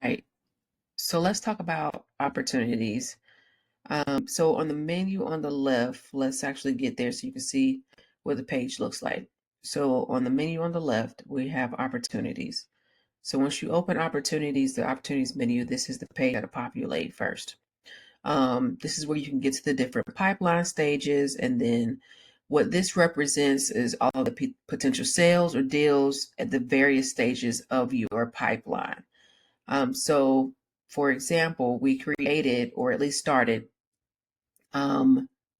right. So let's talk about opportunities. So on the menu on the left, let's actually get there so you can see what the page looks like. So on the menu on the left, we have opportunities. So once you open opportunities, the opportunities menu, this is the page that'll populate first. This is where you can get to the different pipeline stages. And then what this represents is all the potential sales or deals at the various stages of your pipeline. So for example, we created, or at least started,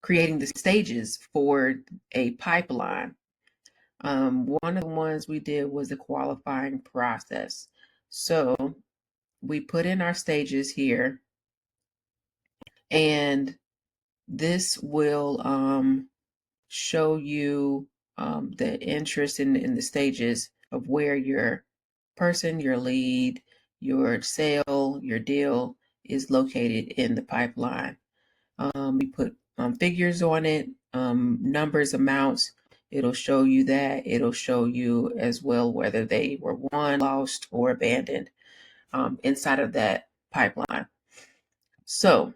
creating the stages for a pipeline. One of the ones we did was the qualifying process. So we put in our stages here, and this will show you the interest in the stages of where your person, your lead, your sale, your deal is located in the pipeline. We put figures on it, numbers, amounts. It'll show you that. It'll show you as well whether they were won, lost, or abandoned inside of that pipeline. So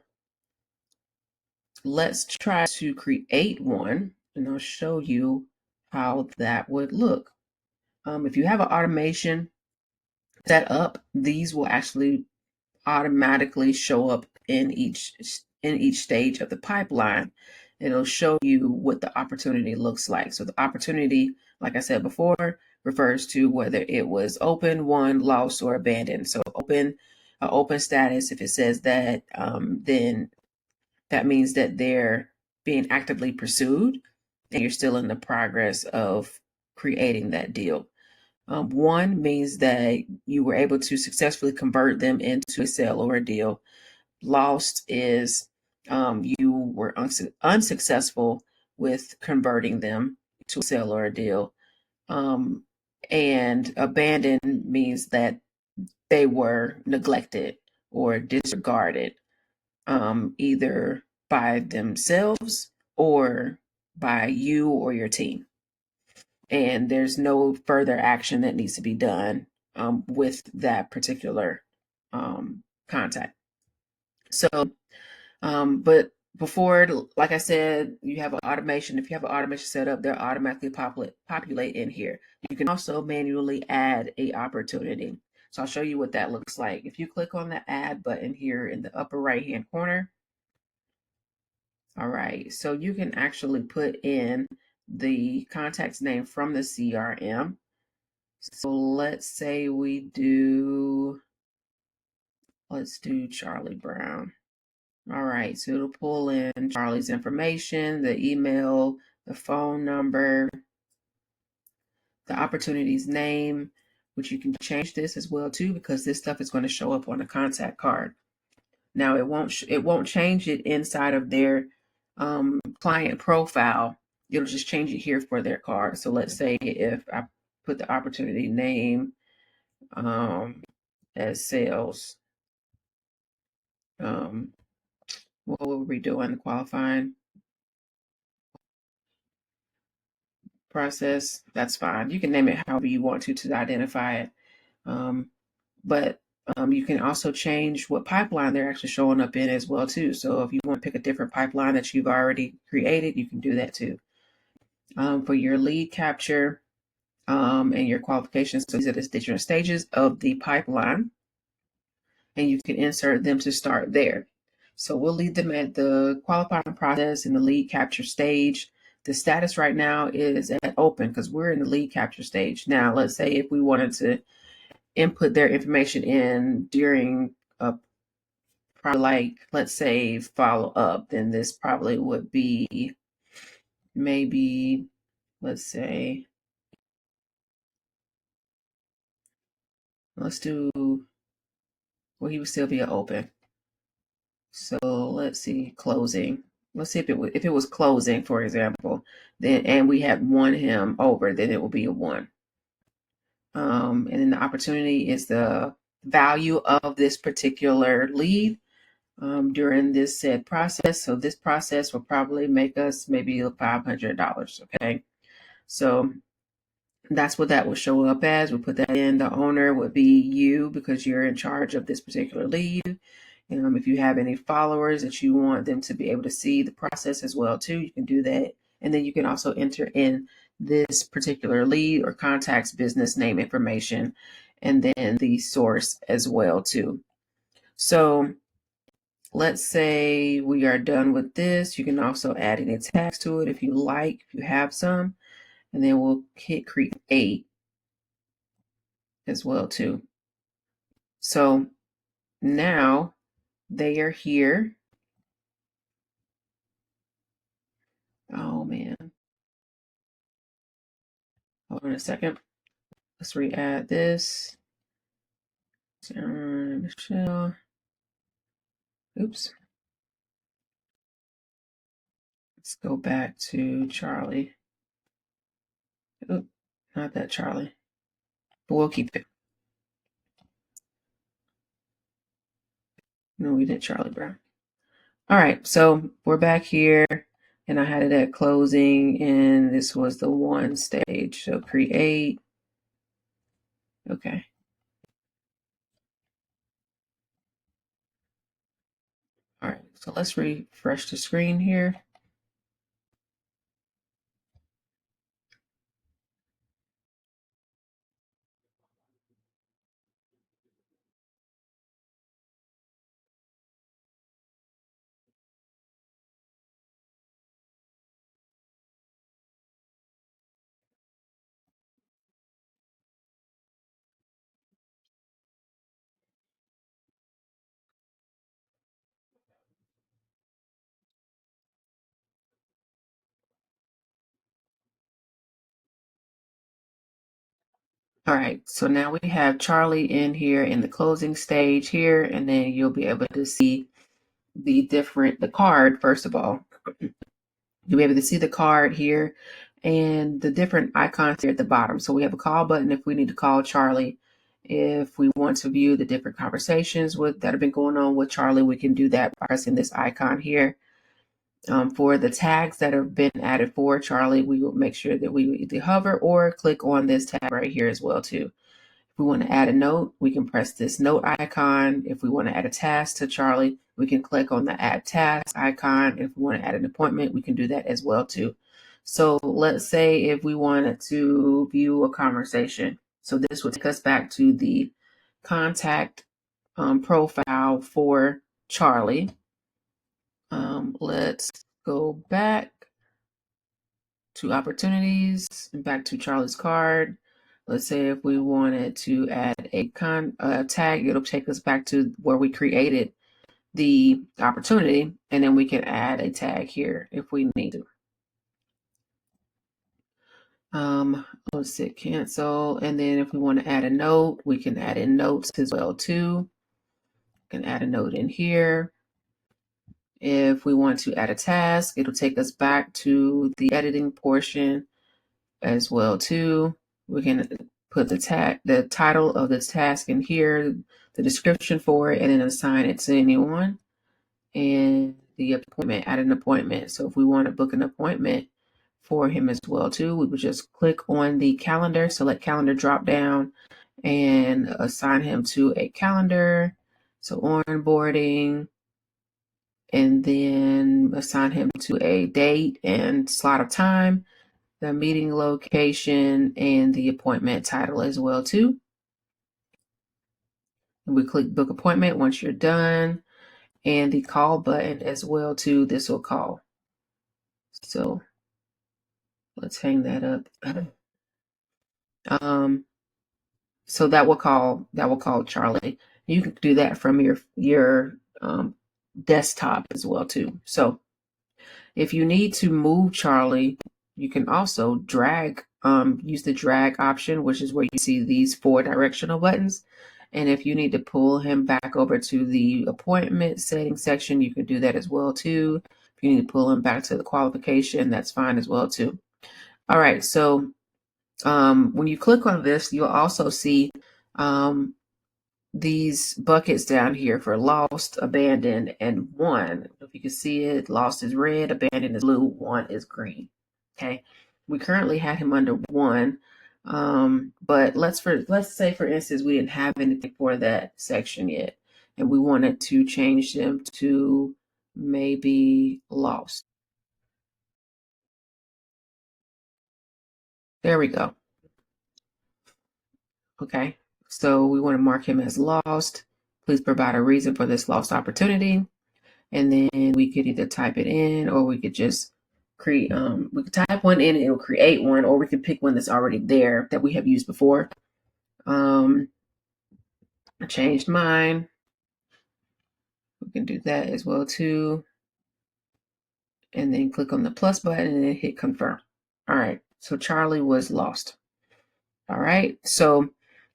let's try to create one, and I'll show you how that would look. If you have an automation set up, these will actually automatically show up in each stage of the pipeline. It'll show you what the opportunity looks like. So the opportunity, like I said before, refers to whether it was open, won, lost, or abandoned. So open status, if it says that, then that means that they're being actively pursued and you're still in the progress of creating that deal. One means that you were able to successfully convert them into a sale or a deal. Lost is you were unsuccessful with converting them to a sale or a deal. And abandoned means that they were neglected or disregarded, either by themselves or by you or your team. And there's no further action that needs to be done with that particular contact. So, but before, like I said, you have an automation. If you have an automation set up, they'll automatically populate in here. You can also manually add a opportunity. So I'll show you what that looks like. If you click on the add button here in the upper right hand corner, all right, so you can actually put in the contact's name from the CRM. So let's say let's do Charlie Brown. All right, so it'll pull in Charlie's information, the email, the phone number, the opportunity's name, which you can change this as well too, because this stuff is going to show up on a contact card. Now it won't change it inside of their client profile. It'll just change it here for their card. So let's say if I put the opportunity name as sales, what will we do in the qualifying process? That's fine. You can name it however you want to identify it. But you can also change what pipeline they're actually showing up in as well too. So if you want to pick a different pipeline that you've already created, you can do that too. For your lead capture and your qualifications, so these are the different stages of the pipeline, and you can insert them to start there. So we'll leave them at the qualifying process in the lead capture stage. The status right now is at open because we're in the lead capture stage. Now, let's say if we wanted to input their information in during a probably like, let's say, follow up, then this probably would be maybe, let's say, let's do, well, he would still be open. So let's see, closing. Let's see if it was closing, for example, then and we had won him over, then it will be a 1. And then the opportunity is the value of this particular lead during this said process. So this process will probably make us maybe $500. Okay, so That's what that will show up as. We'll put that in. The owner would be you because you're in charge of this particular lead. If you have any followers that you want them to be able to see the process as well too, you can do that. And then you can also enter in this particular lead or contact's business name information, and then the source as well too. So let's say we are done with this. You can also add any tags to it if you like, if you have some, and then we'll hit create as well too. So now they are here. Oh man. Hold on a second. Let's re-add this. Michelle. Oops. Let's go back to Charlie. Oop, not that Charlie. But we'll keep it. No, we did Charlie Brown. All right, so we're back here, and I had it at closing, and this was the one stage. So create. Okay. All right, so let's refresh the screen here. All right, so now we have Charlie in here in the closing stage here, and then you'll be able to see the card, first of all. You'll be able to see the card here and the different icons here at the bottom. So we have a call button if we need to call Charlie. If we want to view the different conversations that have been going on with Charlie, we can do that by pressing this icon here. For the tags that have been added for Charlie, we will make sure that we either hover or click on this tag right here as well too. If we want to add a note, we can press this note icon. If we want to add a task to Charlie, we can click on the add task icon. If we want to add an appointment, we can do that as well too. So let's say if we wanted to view a conversation. So this would take us back to the contact profile for Charlie. Let's go back to opportunities and back to Charlie's card. Let's say if we wanted to add a tag, it'll take us back to where we created the opportunity, and then we can add a tag here if we need to. Let's hit cancel, and then if we want to add a note, we can add in notes as well too. We can add a note in here. If we want to add a task, it'll take us back to the editing portion as well too. We can put the title of the task in here, the description for it, and then assign it to anyone. And the appointment, add an appointment. So if we want to book an appointment for him as well too, we would just click on the calendar, select calendar drop down, and assign him to a calendar. So onboarding, and then assign him to a date and slot of time, the meeting location, and the appointment title as well too. And we click book appointment once you're done, and the call button as well too. This will call. So let's hang that up. So that will call Charlie. You can do that from your desktop as well too. So if you need to move Charlie, you can also drag, use the drag option, which is where you see these 4 directional buttons. And if you need to pull him back over to the appointment setting section, you can do that as well too. If you need to pull him back to the qualification, that's fine as well too. All right, so when you click on this, you'll also see these buckets down here for lost, abandoned, and won. If you can see it, lost is red, abandoned is blue, won is green. Okay. We currently had him under 1. But let's say for instance we didn't have anything for that section yet, and we wanted to change them to maybe lost. There we go. Okay, so we want to mark him as lost. Please provide a reason for this lost opportunity. And then we could either type it in, or we could just create, we could type one in and it'll create one, or we could pick one that's already there that we have used before. I changed mine. We can do that as well too. And then click on the plus button and then hit confirm. All right, so Charlie was lost. All right, so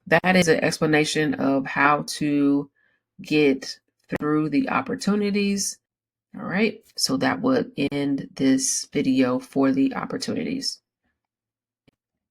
that is an explanation of how to get through the opportunities. All right, so that would end this video for the opportunities.